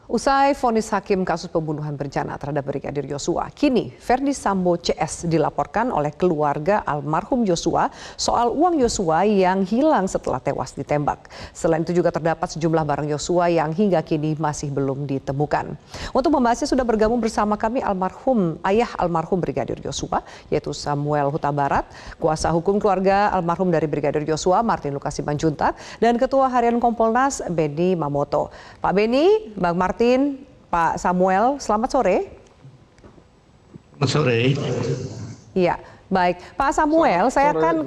Usai vonis hakim kasus pembunuhan berencana terhadap Brigadir Yosua, kini Ferdi Sambo CS dilaporkan oleh keluarga almarhum Yosua soal uang Yosua yang hilang setelah tewas ditembak. Selain itu juga terdapat sejumlah barang Yosua yang hingga kini masih belum ditemukan. Untuk membahasnya sudah bergabung bersama kami ayah almarhum Brigadir Yosua, yaitu Samuel Huta Barat, kuasa hukum keluarga almarhum dari Brigadir Yosua, Martin Lukasi Simanjuntak, dan Ketua Harian Kompolnas, Benny Mamoto. Pak Benny, Bang Martin, Pak Samuel, selamat sore. Selamat sore. Iya, baik. Pak Samuel, saya akan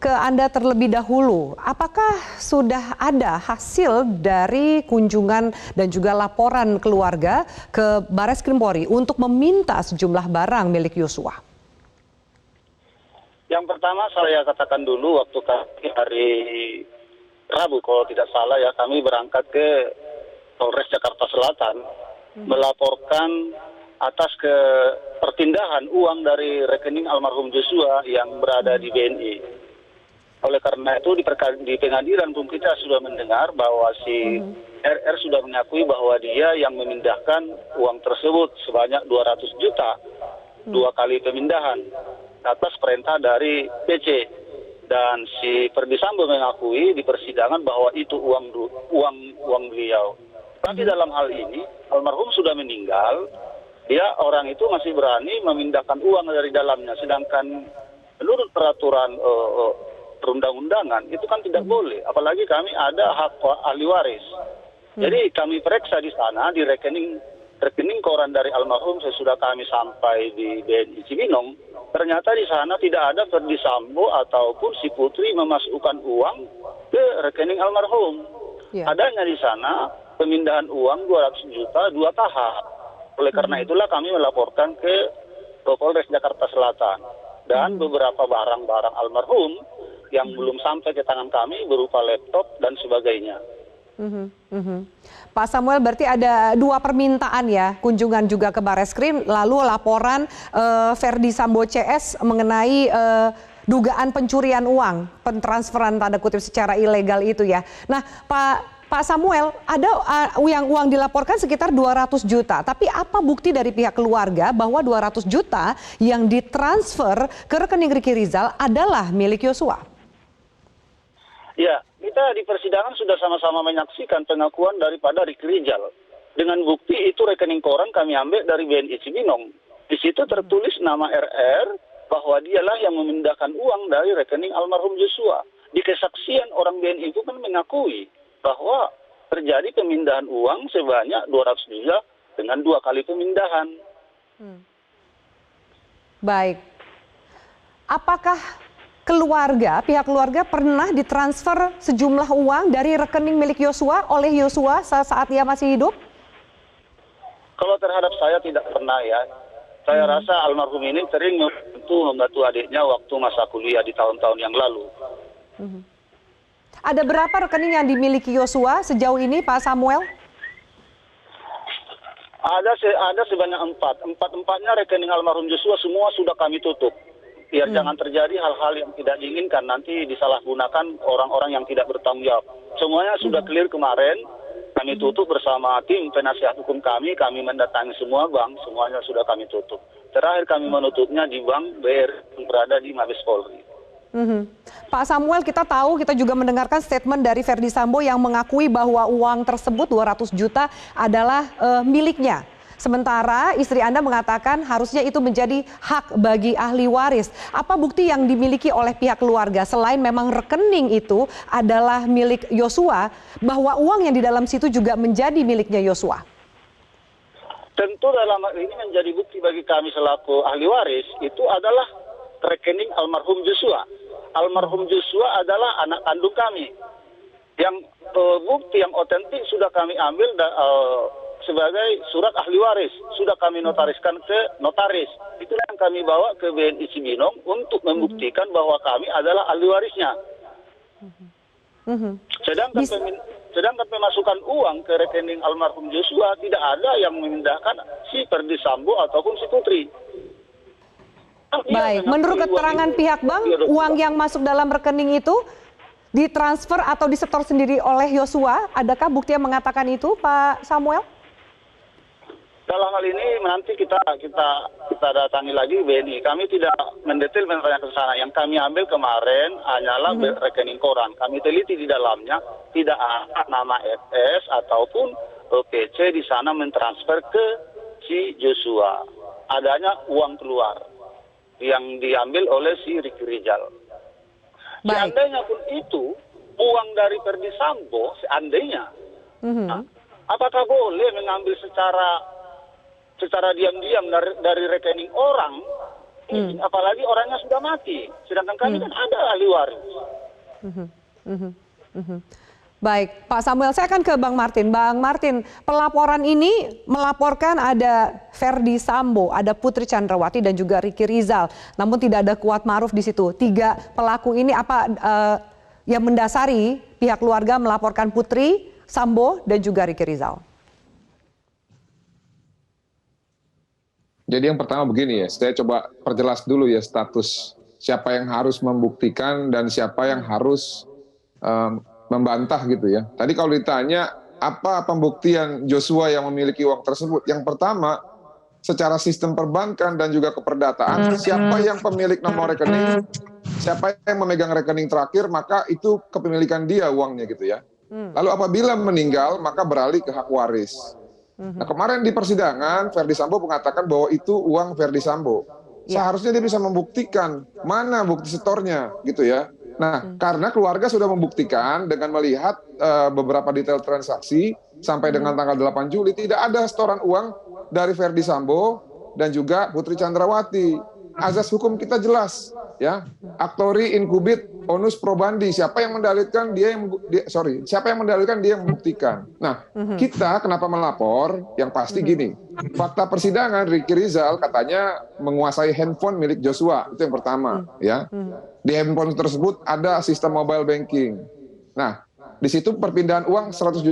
ke Anda terlebih dahulu. Apakah sudah ada hasil dari kunjungan dan juga laporan keluarga ke Bares Krim Polri untuk meminta sejumlah barang milik Yosua? Yang pertama saya katakan dulu, waktu kami hari Rabu kalau tidak salah ya, kami berangkat ke Polres Jakarta Selatan melaporkan atas perpindahan uang dari rekening almarhum Yosua yang berada di BNI. Oleh karena itu di pengadilan pun kita sudah mendengar bahwa si RR sudah mengakui bahwa dia yang memindahkan uang tersebut sebanyak 200 juta, 2 kali pemindahan atas perintah dari PC. Dan si Ferdi Sambo mengakui di persidangan bahwa itu uang beliau. Tapi dalam hal ini, almarhum sudah meninggal, dia orang itu masih berani memindahkan uang dari dalamnya. Sedangkan menurut peraturan perundang-undangan, itu kan tidak boleh. Apalagi kami ada hak ahli waris. Jadi kami periksa di sana, di rekening koran dari almarhum sesudah kami sampai di BNI Cibinong, ternyata di sana tidak ada Ferdi Sambo ataupun si Putri memasukkan uang ke rekening almarhum. Adanya di sana pemindahan uang 200 juta 2 tahap. Oleh karena itulah kami melaporkan ke Polres Jakarta Selatan. Dan beberapa barang-barang almarhum yang belum sampai ke tangan kami berupa laptop dan sebagainya. Pak Samuel, berarti ada 2 permintaan ya, kunjungan juga ke Bareskrim, lalu laporan Ferdi Sambo CS mengenai dugaan pencurian uang, pentransferan tanda kutip secara ilegal itu ya. Nah, Pak Samuel, ada uang dilaporkan sekitar 200 juta, tapi apa bukti dari pihak keluarga bahwa 200 juta yang ditransfer ke rekening Ricky Rizal adalah milik Yosua? Ya, kita di persidangan sudah sama-sama menyaksikan pengakuan daripada Ricky Rizal. Dengan bukti itu rekening koran kami ambil dari BNI Cibinong. Di situ tertulis nama RR bahwa dialah yang memindahkan uang dari rekening almarhum Yosua. Di kesaksian orang BNI itu kan mengakui bahwa terjadi pemindahan uang sebanyak 200 juta dengan 2 kali pemindahan. Baik. Apakah pihak keluarga pernah ditransfer sejumlah uang dari rekening milik Yosua oleh Yosua saat ia masih hidup? Kalau terhadap saya tidak pernah ya. Saya rasa almarhum ini sering membantu adiknya waktu masa kuliah di tahun-tahun yang lalu. Ada berapa rekening yang dimiliki Yosua sejauh ini, Pak Samuel? Ada sebanyak 4. Empatnya rekening almarhum Yosua semua sudah kami tutup. Biar jangan terjadi hal-hal yang tidak diinginkan nanti disalahgunakan orang-orang yang tidak bertanggung jawab. Semuanya sudah clear kemarin. Kami tutup bersama tim penasihat hukum kami mendatangi semua bank, semuanya sudah kami tutup. Terakhir kami menutupnya di bank BR yang berada di Mabes Polri. Pak Samuel, kita juga mendengarkan statement dari Ferdi Sambo yang mengakui bahwa uang tersebut 200 juta adalah miliknya. Sementara istri Anda mengatakan harusnya itu menjadi hak bagi ahli waris. Apa bukti yang dimiliki oleh pihak keluarga selain memang rekening itu adalah milik Yosua, bahwa uang yang di dalam situ juga menjadi miliknya Yosua? Tentu dalam hal ini menjadi bukti bagi kami selaku ahli waris itu adalah rekening almarhum Yosua. Almarhum Yosua adalah anak kandung kami. Yang bukti yang otentik sudah kami ambil sebagai surat ahli waris. Sudah kami notariskan ke notaris. Itulah yang kami bawa ke BNI Cibinong untuk membuktikan bahwa kami adalah ahli warisnya. Sedangkan pemasukan uang ke rekening almarhum Yosua tidak ada yang memindahkan si Ferdi Sambo ataupun si Putri. Baik, menurut keterangan pihak bank, uang yang masuk dalam rekening itu ditransfer atau disetor sendiri oleh Yosua. Adakah bukti yang mengatakan itu, Pak Samuel? Dalam hal ini nanti kita datangi lagi BNI. Kami tidak mendetail menanya ke sana. Yang kami ambil kemarin hanyalah rekening koran. Kami teliti di dalamnya tidak ada nama FS ataupun PC di sana mentransfer ke si Joshua. Adanya uang keluar yang diambil oleh si Ricky Rizal. Seandainya pun itu uang dari Ferdi Sambo, seandainya, apakah boleh mengambil secara diam-diam dari rekening orang, apalagi orangnya sudah mati, sedangkan kami kan ada ahli waris. Baik, Pak Samuel, saya akan ke Bang Martin. Bang Martin, pelaporan ini melaporkan ada Ferdi Sambo, ada Putri Chandrawati dan juga Ricky Rizal. Namun tidak ada Kuat Ma'ruf di situ. 3 pelaku ini apa yang mendasari pihak keluarga melaporkan Putri Sambo dan juga Ricky Rizal? Jadi yang pertama begini ya, saya coba perjelas dulu ya status siapa yang harus membuktikan dan siapa yang harus membantah gitu ya. Tadi kalau ditanya apa pembuktian Joshua yang memiliki uang tersebut, yang pertama secara sistem perbankan dan juga keperdataan, siapa yang pemilik nomor rekening, siapa yang memegang rekening terakhir, maka itu kepemilikan dia uangnya gitu ya. Lalu apabila meninggal maka beralih ke hak waris. Nah kemarin di persidangan Ferdi Sambo mengatakan bahwa itu uang Ferdi Sambo. Seharusnya dia bisa membuktikan mana bukti setornya gitu ya. Nah, karena keluarga sudah membuktikan dengan melihat beberapa detail transaksi sampai dengan tanggal 8 Juli tidak ada setoran uang dari Ferdi Sambo dan juga Putri Chandrawati. Azas hukum kita jelas, ya. Actori incubit onus probandi. Siapa yang mendalilkan siapa yang mendalilkan dia yang membuktikan. Nah, kita kenapa melapor? Yang pasti gini. Fakta persidangan Ricky Rizal katanya menguasai handphone milik Joshua. Itu yang pertama, ya. Di handphone tersebut ada sistem mobile banking. Nah, di situ perpindahan uang 100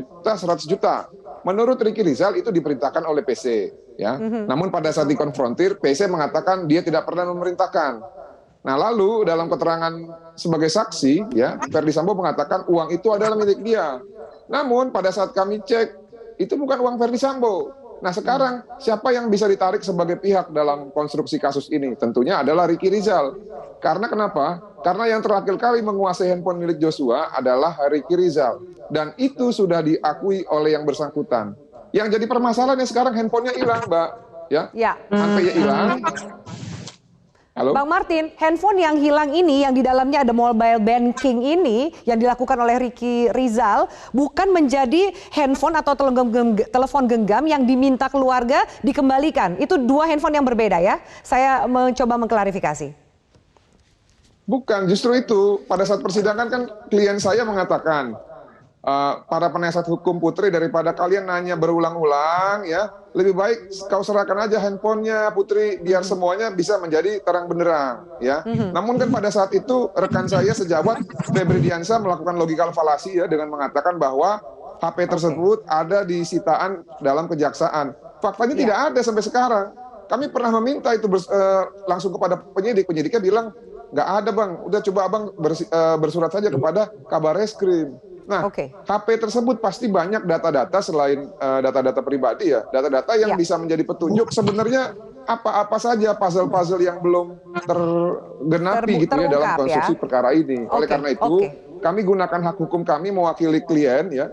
juta. Menurut Ricky Rizal itu diperintahkan oleh PC, ya. Namun pada saat dikonfrontir, PC mengatakan dia tidak pernah memerintahkan. Nah, lalu dalam keterangan sebagai saksi, ya, Ferdi Sambo mengatakan uang itu adalah milik dia. Namun pada saat kami cek, itu bukan uang Ferdi Sambo. Nah, sekarang siapa yang bisa ditarik sebagai pihak dalam konstruksi kasus ini? Tentunya adalah Ricky Rizal. Karena kenapa? Karena yang terakhir kali menguasai handphone milik Joshua adalah Ricky Rizal. Dan itu sudah diakui oleh yang bersangkutan. Yang jadi permasalahannya sekarang handphonenya hilang, Mbak. Ya. HP-nya hilang. Halo? Bang Martin, handphone yang hilang ini, yang di dalamnya ada mobile banking ini, yang dilakukan oleh Ricky Rizal, bukan menjadi handphone atau telepon genggam yang diminta keluarga dikembalikan. Itu 2 handphone yang berbeda ya. Saya mencoba mengklarifikasi. Bukan, justru itu. Pada saat persidangan kan klien saya mengatakan, para penasihat hukum Putri, daripada kalian nanya berulang-ulang, ya lebih baik kau serahkan aja handphonenya Putri, biar semuanya bisa menjadi terang benderang, ya. Namun kan pada saat itu rekan saya sejawat Febri Diansyah melakukan logikal falasi ya dengan mengatakan bahwa HP tersebut ada di sitaan dalam kejaksaan. Faktanya tidak ada sampai sekarang. Kami pernah meminta itu langsung kepada penyidik, penyidiknya bilang nggak ada bang, udah coba abang bersurat saja kepada Kabarreskrim. Nah, HP tersebut pasti banyak data-data selain data-data pribadi ya, data-data yang bisa menjadi petunjuk sebenarnya apa-apa saja puzzle-puzzle yang belum tergenapi gitu ya dalam konstruksi perkara ini. Oleh karena itu, kami gunakan hak hukum kami mewakili klien ya,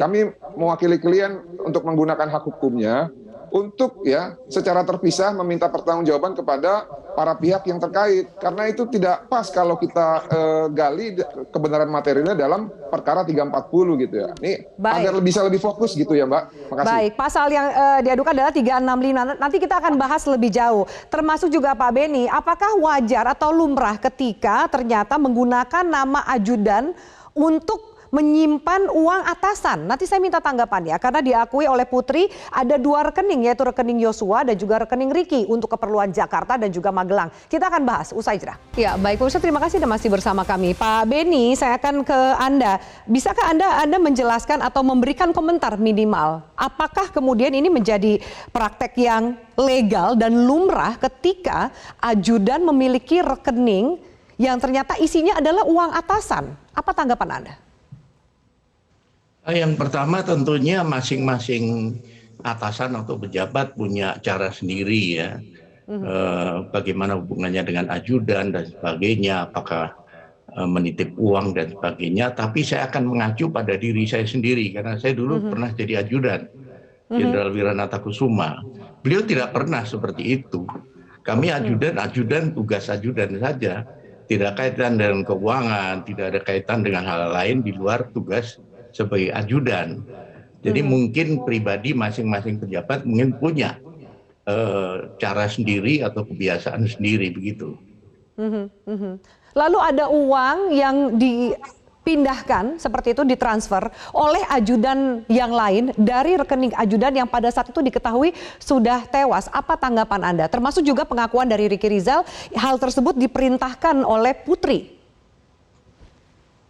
kami mewakili klien untuk menggunakan hak hukumnya untuk ya secara terpisah meminta pertanggungjawaban kepada para pihak yang terkait, karena itu tidak pas kalau kita gali kebenaran materialnya dalam perkara 340 gitu ya. Ini agar bisa lebih fokus gitu ya Mbak. Makasih. Baik, pasal yang diadukan adalah 365. Nanti kita akan bahas lebih jauh. Termasuk juga Pak Beni, apakah wajar atau lumrah ketika ternyata menggunakan nama ajudan untuk menyimpan uang atasan? Nanti saya minta tanggapan ya, karena diakui oleh Putri ada 2 rekening, yaitu rekening Joshua dan juga rekening Ricky untuk keperluan Jakarta dan juga Magelang. Kita akan bahas usai jeda. Ya baik pemirsa, terima kasih Anda masih bersama kami. Pak Beni, saya akan ke Anda. Bisakah Anda menjelaskan atau memberikan komentar minimal? Apakah kemudian ini menjadi praktek yang legal dan lumrah ketika ajudan memiliki rekening yang ternyata isinya adalah uang atasan? Apa tanggapan Anda? Yang pertama tentunya masing-masing atasan atau pejabat punya cara sendiri ya. Bagaimana hubungannya dengan ajudan dan sebagainya, apakah menitip uang dan sebagainya. Tapi saya akan mengacu pada diri saya sendiri karena saya dulu pernah jadi ajudan Jenderal Wiranata Kusuma. Beliau tidak pernah seperti itu. Kami ajudan tugas ajudan saja, tidak kaitan dengan keuangan, tidak ada kaitan dengan hal lain di luar tugas sebagai ajudan. Jadi mungkin pribadi masing-masing pejabat mungkin punya cara sendiri atau kebiasaan sendiri begitu. Lalu ada uang yang dipindahkan seperti itu, ditransfer oleh ajudan yang lain dari rekening ajudan yang pada saat itu diketahui sudah tewas. Apa tanggapan Anda? Termasuk juga pengakuan dari Ricky Rizal, hal tersebut diperintahkan oleh Putri.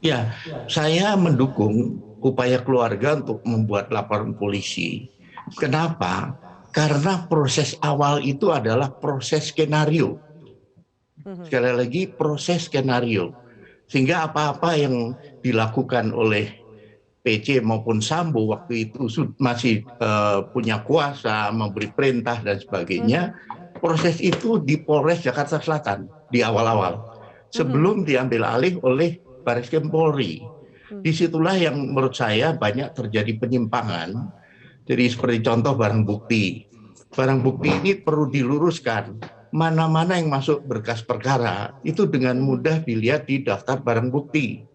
Ya, saya mendukung upaya keluarga untuk membuat laporan polisi. Kenapa? Karena proses awal itu adalah proses skenario. Sekali lagi proses skenario. Sehingga apa-apa yang dilakukan oleh PC maupun Sambo waktu itu masih punya kuasa, memberi perintah dan sebagainya. Proses itu di Polres Jakarta Selatan di awal-awal. Sebelum diambil alih oleh Bareskrim Polri. Disitulah yang menurut saya banyak terjadi penyimpangan. Jadi seperti contoh barang bukti. Barang bukti ini perlu diluruskan. Mana-mana yang masuk berkas perkara itu dengan mudah dilihat di daftar barang bukti.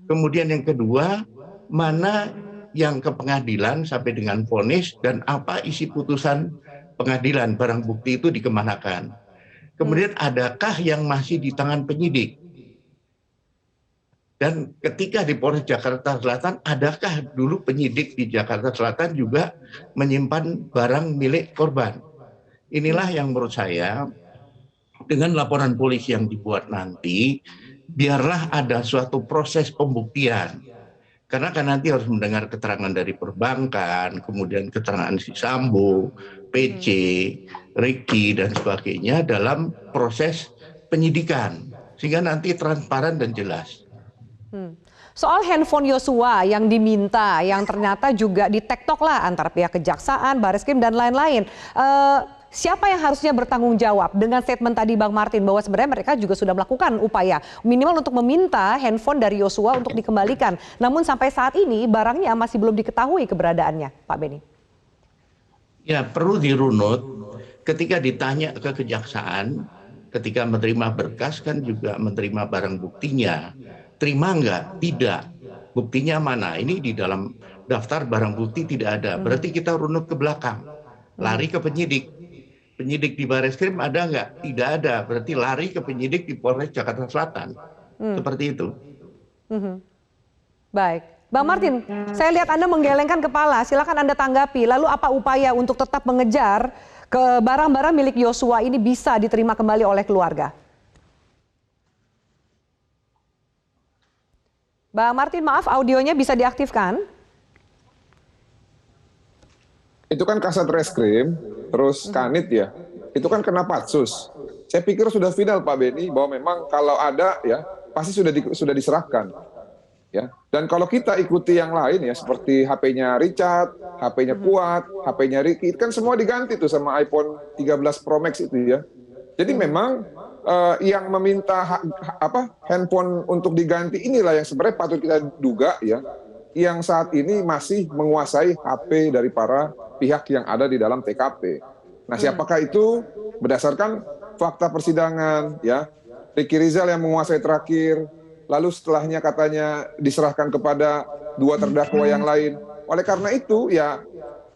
Kemudian yang kedua, mana yang ke pengadilan sampai dengan vonis dan apa isi putusan pengadilan, barang bukti itu dikemanakan. Kemudian adakah yang masih di tangan penyidik? Dan ketika di Polres Jakarta Selatan, adakah dulu penyidik di Jakarta Selatan juga menyimpan barang milik korban? Inilah yang menurut saya, dengan laporan polisi yang dibuat nanti, biarlah ada suatu proses pembuktian. Karena kan nanti harus mendengar keterangan dari perbankan, kemudian keterangan si Sambo, PC, Ricky, dan sebagainya dalam proses penyidikan. Sehingga nanti transparan dan jelas. Soal handphone Yosua yang diminta, yang ternyata juga di-tektok lah antara pihak kejaksaan, Bareskrim dan lain-lain. Siapa yang harusnya bertanggung jawab dengan statement tadi Bang Martin bahwa sebenarnya mereka juga sudah melakukan upaya minimal untuk meminta handphone dari Yosua untuk dikembalikan. Namun sampai saat ini barangnya masih belum diketahui keberadaannya, Pak Beni. Ya, perlu dirunut ketika ditanya ke kejaksaan, ketika menerima berkas kan juga menerima barang buktinya. Terima enggak? Tidak. Buktinya mana? Ini di dalam daftar barang bukti tidak ada. Berarti kita runut ke belakang. Lari ke penyidik. Penyidik di Bareskrim ada enggak? Tidak ada. Berarti lari ke penyidik di Polres Jakarta Selatan. Seperti itu. Baik. Bang Martin, saya lihat Anda menggelengkan kepala. Silakan Anda tanggapi. Lalu apa upaya untuk tetap mengejar ke barang-barang milik Yosua ini bisa diterima kembali oleh keluarga? Bang Martin, maaf audionya bisa diaktifkan. Itu kan Kasat Reskrim, terus Kanit ya. Itu kan kena patsus. Saya pikir sudah final Pak Beni bahwa memang kalau ada ya pasti sudah diserahkan. Ya. Dan kalau kita ikuti yang lain ya seperti HP-nya Richard, HP-nya Kuat, HP-nya Ricky, kan semua diganti tuh sama iPhone 13 Pro Max itu ya. Jadi memang yang meminta handphone untuk diganti inilah yang sebenarnya patut kita duga ya, yang saat ini masih menguasai HP dari para pihak yang ada di dalam TKP. Nah, siapakah itu? Berdasarkan fakta persidangan ya, Ricky Rizal yang menguasai terakhir, lalu setelahnya katanya diserahkan kepada dua terdakwa yang lain. Oleh karena itu ya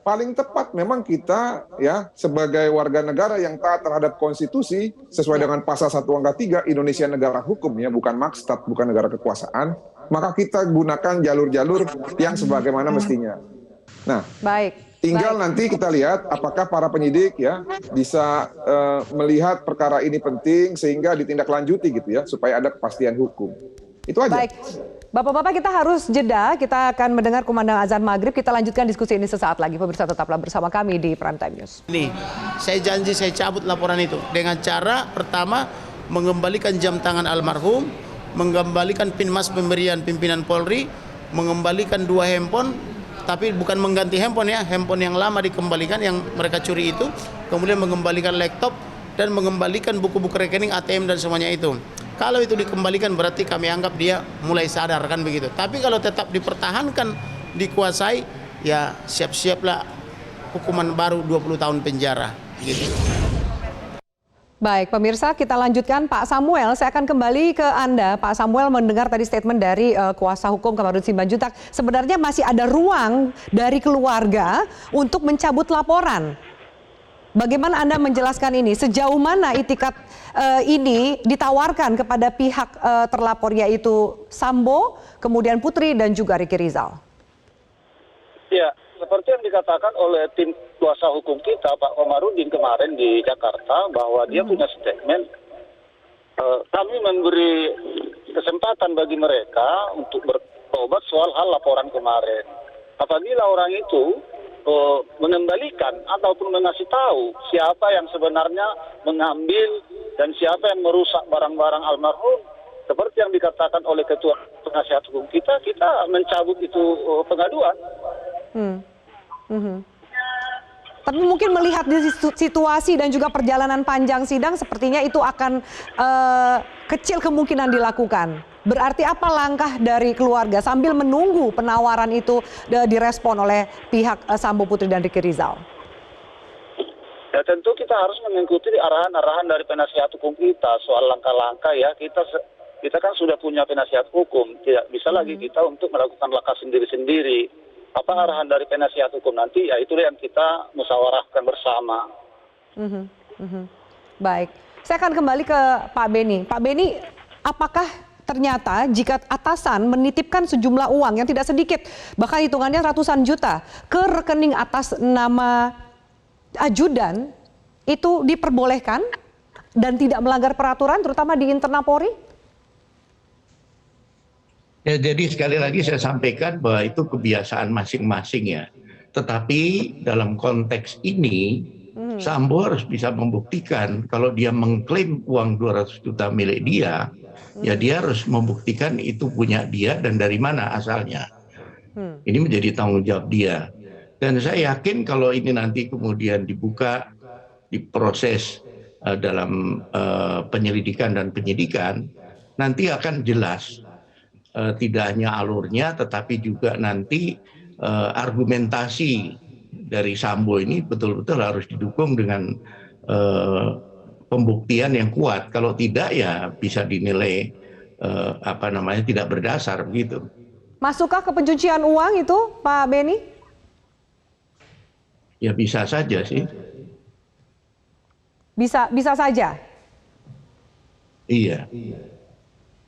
paling tepat memang kita ya sebagai warga negara yang taat terhadap konstitusi sesuai dengan pasal 1 angka 3 Indonesia negara hukum ya, bukan maksud, bukan negara kekuasaan, maka kita gunakan jalur-jalur yang sebagaimana mestinya. Nah, tinggal nanti kita lihat apakah para penyidik ya bisa melihat perkara ini penting sehingga ditindaklanjuti gitu ya supaya ada kepastian hukum. Itu aja. Baik. Bapak-bapak, kita harus jeda, kita akan mendengar kumandang azan maghrib, kita lanjutkan diskusi ini sesaat lagi. Pemirsa tetaplah bersama kami di Prime Time News. Nih, saya janji saya cabut laporan itu dengan cara pertama mengembalikan jam tangan almarhum, mengembalikan pinmas pemberian pimpinan Polri, mengembalikan 2 handphone, tapi bukan mengganti handphone ya, handphone yang lama dikembalikan yang mereka curi itu, kemudian mengembalikan laptop dan mengembalikan buku-buku rekening ATM dan semuanya itu. Kalau itu dikembalikan berarti kami anggap dia mulai sadar kan begitu. Tapi kalau tetap dipertahankan, dikuasai, ya siap-siaplah hukuman baru 20 tahun penjara gitu. Baik, pemirsa, kita lanjutkan. Pak Samuel, saya akan kembali ke Anda. Pak Samuel mendengar tadi statement dari kuasa hukum Kamarudin Simanjuntak. Sebenarnya masih ada ruang dari keluarga untuk mencabut laporan. Bagaimana Anda menjelaskan ini? Sejauh mana itikat ini ditawarkan kepada pihak terlapor, yaitu Sambo, kemudian Putri, dan juga Ricky Rizal? Ya, seperti yang dikatakan oleh tim kuasa hukum kita, Pak Komarudin kemarin di Jakarta, bahwa dia punya statement, kami memberi kesempatan bagi mereka untuk bertobat soal hal laporan kemarin. Apabila orang itu mengembalikan ataupun mengasih tahu siapa yang sebenarnya mengambil dan siapa yang merusak barang-barang almarhum, seperti yang dikatakan oleh Ketua Penasihat Hukum kita mencabut itu pengaduan. Tapi mungkin melihat di situasi dan juga perjalanan panjang sidang, sepertinya itu akan kecil kemungkinan dilakukan. Berarti apa langkah dari keluarga sambil menunggu penawaran itu direspon oleh pihak Sambo, Putri, dan Ricky Rizal? Ya tentu kita harus mengikuti arahan-arahan dari penasihat hukum kita soal langkah-langkah ya. Kita kan sudah punya penasihat hukum, tidak bisa lagi kita untuk melakukan langkah sendiri-sendiri. Apa arahan dari penasihat hukum nanti, ya itulah yang kita musyawarahkan bersama. Baik, saya akan kembali ke Pak Beni. Pak Beni, apakah ternyata jika atasan menitipkan sejumlah uang yang tidak sedikit, bahkan hitungannya ratusan juta, ke rekening atas nama ajudan, itu diperbolehkan dan tidak melanggar peraturan, terutama di internal Polri? Ya, jadi sekali lagi saya sampaikan bahwa itu kebiasaan masing-masing ya. Tetapi dalam konteks ini, Sambo harus bisa membuktikan kalau dia mengklaim uang 200 juta milik dia, ya dia harus membuktikan itu punya dia dan dari mana asalnya. Ini menjadi tanggung jawab dia. Dan saya yakin kalau ini nanti kemudian dibuka, diproses dalam penyelidikan dan penyidikan, nanti akan jelas. Tidak hanya alurnya, tetapi juga nanti argumentasi dari Sambo ini betul-betul harus didukung dengan pembuktian yang kuat. Kalau tidak, ya bisa dinilai tidak berdasar begitu. Masukkah ke pencucian uang itu, Pak Beni? Ya bisa saja sih. Bisa saja. Iya.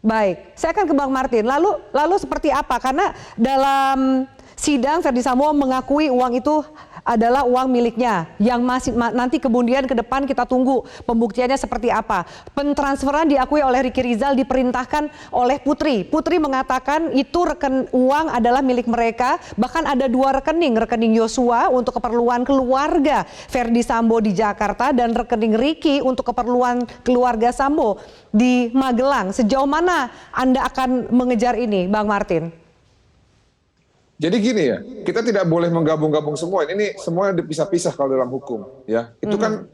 Baik, saya akan ke Bang Martin. Lalu seperti apa? Karena dalam sidang Ferdy Sambo mengakui uang itu adalah uang miliknya yang masih nanti kemudian ke depan kita tunggu pembuktiannya seperti apa. Pentransferan diakui oleh Ricky Rizal diperintahkan oleh Putri. Putri mengatakan itu uang adalah milik mereka, bahkan ada 2 rekening Yosua untuk keperluan keluarga Ferdy Sambo di Jakarta dan rekening Ricky untuk keperluan keluarga Sambo di Magelang. Sejauh mana Anda akan mengejar ini, Bang Martin? Jadi gini ya, kita tidak boleh menggabung-gabung semua. Ini semua dipisah-pisah kalau dalam hukum, ya. Itu kan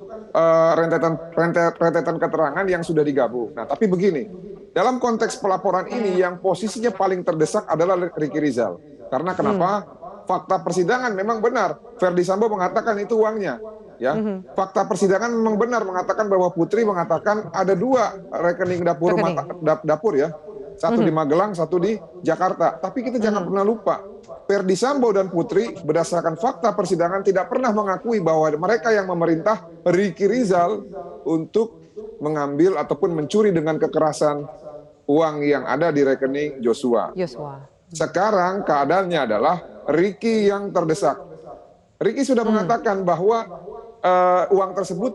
rentetan keterangan yang sudah digabung. Nah, tapi begini, dalam konteks pelaporan ini yang posisinya paling terdesak adalah Ricky Rizal. Karena kenapa? Fakta persidangan memang benar. Ferdy Sambo mengatakan itu uangnya. Ya, fakta persidangan memang benar mengatakan bahwa Putri mengatakan ada 2 rekening dapur ya. Satu di Magelang, satu di Jakarta. Tapi kita jangan pernah lupa, Ferdy Sambo dan Putri berdasarkan fakta persidangan tidak pernah mengakui bahwa mereka yang memerintah Ricky Rizal untuk mengambil ataupun mencuri dengan kekerasan uang yang ada di rekening Joshua. Sekarang keadaannya adalah Ricky yang terdesak. Ricky sudah mengatakan bahwa uang tersebut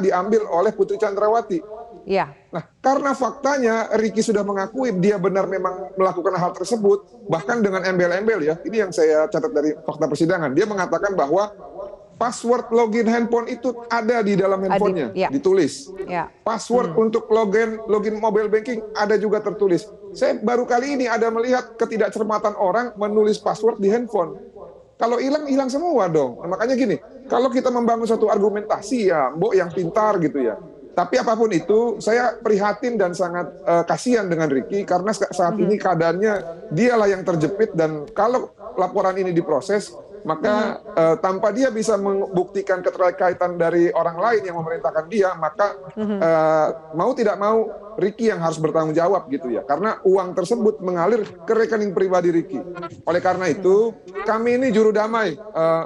diambil oleh Putri Chandrawati. Ya. Nah, karena faktanya Ricky sudah mengakui dia benar memang melakukan hal tersebut, bahkan dengan embel-embel ya. Ini yang saya catat dari fakta persidangan. Dia mengatakan bahwa password login handphone itu ada di dalam handphonenya, ditulis. Password untuk login mobile banking ada juga tertulis. Saya baru kali ini ada melihat ketidakcermatan orang menulis password di handphone. Kalau hilang, hilang semua dong. Nah, makanya gini, kalau kita membangun suatu argumentasi ya, mbok yang pintar gitu ya. Tapi apapun itu, saya prihatin dan sangat kasihan dengan Ricky karena saat ini keadaannya dialah yang terjepit dan kalau laporan ini diproses, maka tanpa dia bisa membuktikan keterkaitan dari orang lain yang memerintahkan dia, maka mau tidak mau Ricky yang harus bertanggung jawab gitu ya, karena uang tersebut mengalir ke rekening pribadi Ricky. Oleh karena itu, kami ini juru damai,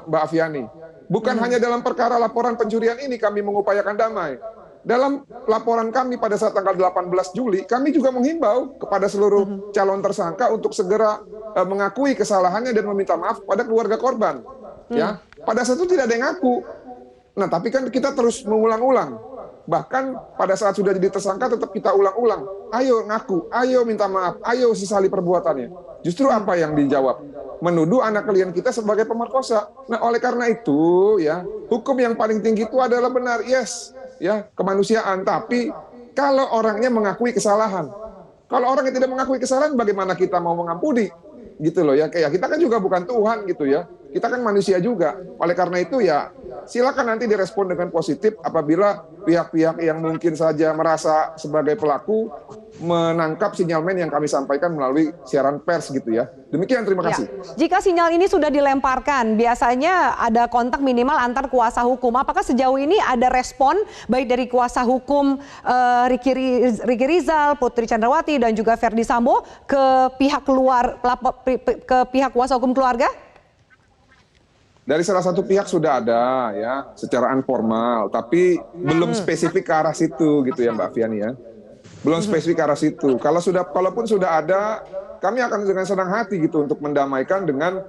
Mbak Afiani. Bukan hanya dalam perkara laporan pencurian ini kami mengupayakan damai. Dalam laporan kami pada saat tanggal 18 Juli, kami juga menghimbau kepada seluruh calon tersangka untuk segera mengakui kesalahannya dan meminta maaf pada keluarga korban. Ya, pada saat itu tidak ada yang ngaku. Nah, tapi kan kita terus mengulang-ulang. Bahkan pada saat sudah jadi tersangka tetap kita ulang-ulang. Ayo ngaku, ayo minta maaf, ayo sesali perbuatannya. Justru apa yang dijawab? Menuduh anak klien kita sebagai pemerkosa. Nah, oleh karena itu ya, hukum yang paling tinggi itu adalah benar, yes, ya, kemanusiaan. Tapi kalau orangnya mengakui kesalahan. Kalau orangnya tidak mengakui kesalahan, bagaimana kita mau mengampuni? Gitu loh ya, kayak kita kan juga bukan Tuhan gitu ya. Kita kan manusia juga. Oleh karena itu ya, silakan nanti direspon dengan positif apabila pihak-pihak yang mungkin saja merasa sebagai pelaku menangkap sinyalmen yang kami sampaikan melalui siaran pers gitu ya. Demikian, terima kasih. Jika sinyal ini sudah dilemparkan, biasanya ada kontak minimal antar kuasa hukum. Apakah sejauh ini ada respon baik dari kuasa hukum Ricky Rizal, Putri Chandrawati dan juga Ferdi Sambo ke pihak ke pihak kuasa hukum keluarga? Dari salah satu pihak sudah ada ya, secara informal, tapi belum spesifik ke arah situ gitu ya Mbak Fiani ya. Belum spesifik ke arah situ. Kalaupun sudah ada, kami akan dengan senang hati gitu untuk mendamaikan dengan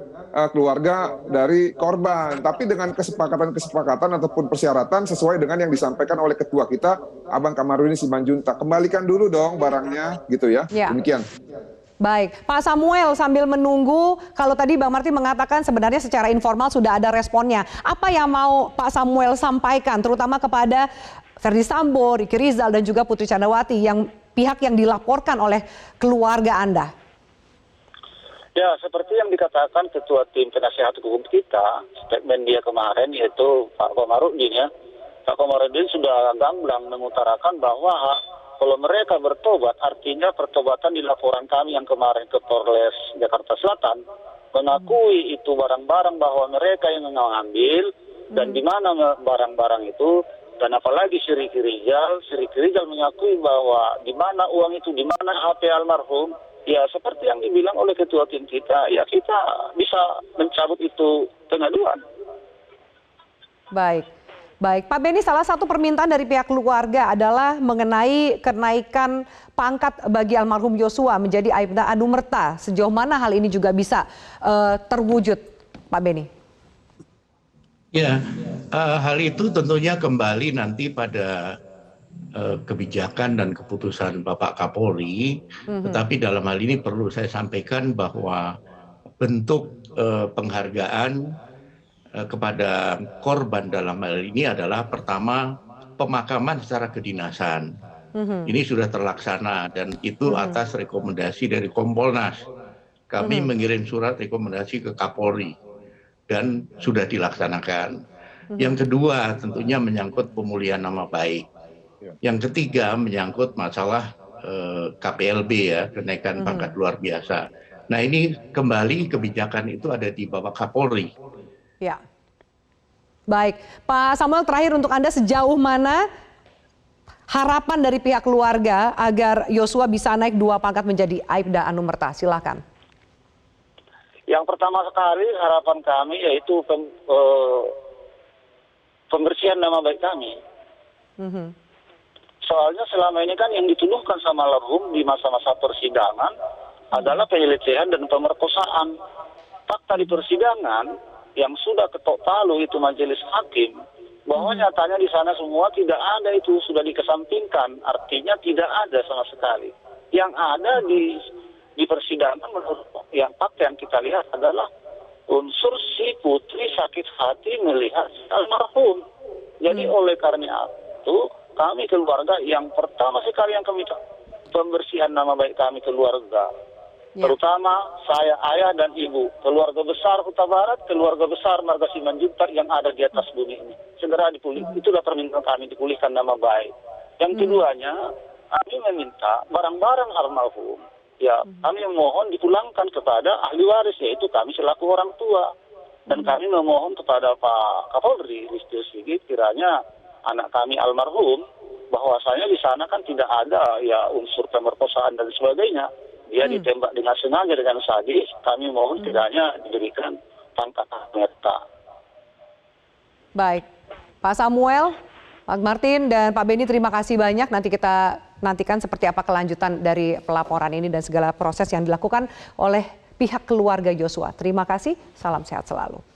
keluarga dari korban. Tapi dengan kesepakatan ataupun persyaratan sesuai dengan yang disampaikan oleh ketua kita, Abang Kamarudin Simanjuntak. Kembalikan dulu dong barangnya gitu ya. Demikian. Baik, Pak Samuel, sambil menunggu, kalau tadi Bang Martin mengatakan sebenarnya secara informal sudah ada responnya. Apa yang mau Pak Samuel sampaikan, terutama kepada Ferdi Sambo, Ricky Rizal, dan juga Putri Chandrawati, pihak yang dilaporkan oleh keluarga Anda? Ya, seperti yang dikatakan Ketua Tim Penasehat Hukum kita, statement dia kemarin yaitu Pak Komarudin ya. Pak Komarudin sudah gamblang mengutarakan bahwa kalau mereka bertobat, artinya pertobatan di laporan kami yang kemarin ke Polres Jakarta Selatan, mengakui itu barang-barang bahwa mereka yang mengambil, dan di mana barang-barang itu, dan apalagi si Ricky Rizal mengakui bahwa di mana uang itu, di mana HP almarhum, ya seperti yang dibilang oleh ketua tim kita, ya kita bisa mencabut itu pengaduan. Baik, Pak Beni, salah satu permintaan dari pihak keluarga adalah mengenai kenaikan pangkat bagi almarhum Yosua menjadi Aibda Anumerta. Sejauh mana hal ini juga bisa terwujud, Pak Beni? Ya, hal itu tentunya kembali nanti pada kebijakan dan keputusan Bapak Kapolri. Tetapi dalam hal ini perlu saya sampaikan bahwa bentuk penghargaan kepada korban dalam hal ini adalah pertama pemakaman secara kedinasan. Ini sudah terlaksana dan itu atas rekomendasi dari Kompolnas. Kami mengirim surat rekomendasi ke Kapolri dan sudah dilaksanakan. Yang kedua tentunya menyangkut pemulihan nama baik. Yang ketiga menyangkut masalah KPLB ya, kenaikan pangkat luar biasa. Nah ini kembali kebijakan itu ada di Bapak Kapolri. Ya, baik. Pak Samuel, terakhir untuk Anda, sejauh mana harapan dari pihak keluarga agar Yosua bisa naik 2 pangkat menjadi Aibda Anumerta? Silakan. Yang pertama sekali harapan kami yaitu pembersihan nama baik kami. Soalnya selama ini kan yang dituduhkan sama almarhum di masa-masa persidangan adalah penyelesaian dan pemerkosaan. Fakta di persidangan yang sudah ketok palu itu majelis hakim, bahwa nyatanya di sana semua tidak ada, itu sudah dikesampingkan, artinya tidak ada sama sekali. Yang ada di persidangan menurut yang fakta yang kita lihat adalah unsur si putri sakit hati melihat almarhum. Jadi oleh karena itu kami keluarga yang pertama sekali yang kami pembersihan nama baik kami keluarga. Terutama saya, ayah dan ibu, keluarga besar Huta Barat, keluarga besar Marga Simanjuntak yang ada di atas bumi ini. Segera dipulihkan, itulah permintaan kami, dipulihkan nama baik. Yang keduanya, kami meminta barang-barang almarhum, ya kami memohon dipulangkan kepada ahli waris, yaitu kami selaku orang tua. Dan kami memohon kepada Pak Kapolri Listio Sigit, kiranya anak kami almarhum, bahwasanya di sana kan tidak ada ya unsur pemerkosaan dan sebagainya. Dia ditembak dengan sengaja, dengan sadis. Kami mohon kiranya diberikan pangkat merta. Baik, Pak Samuel, Pak Martin, dan Pak Beni, terima kasih banyak. Nanti kita nantikan seperti apa kelanjutan dari pelaporan ini dan segala proses yang dilakukan oleh pihak keluarga Joshua. Terima kasih, salam sehat selalu.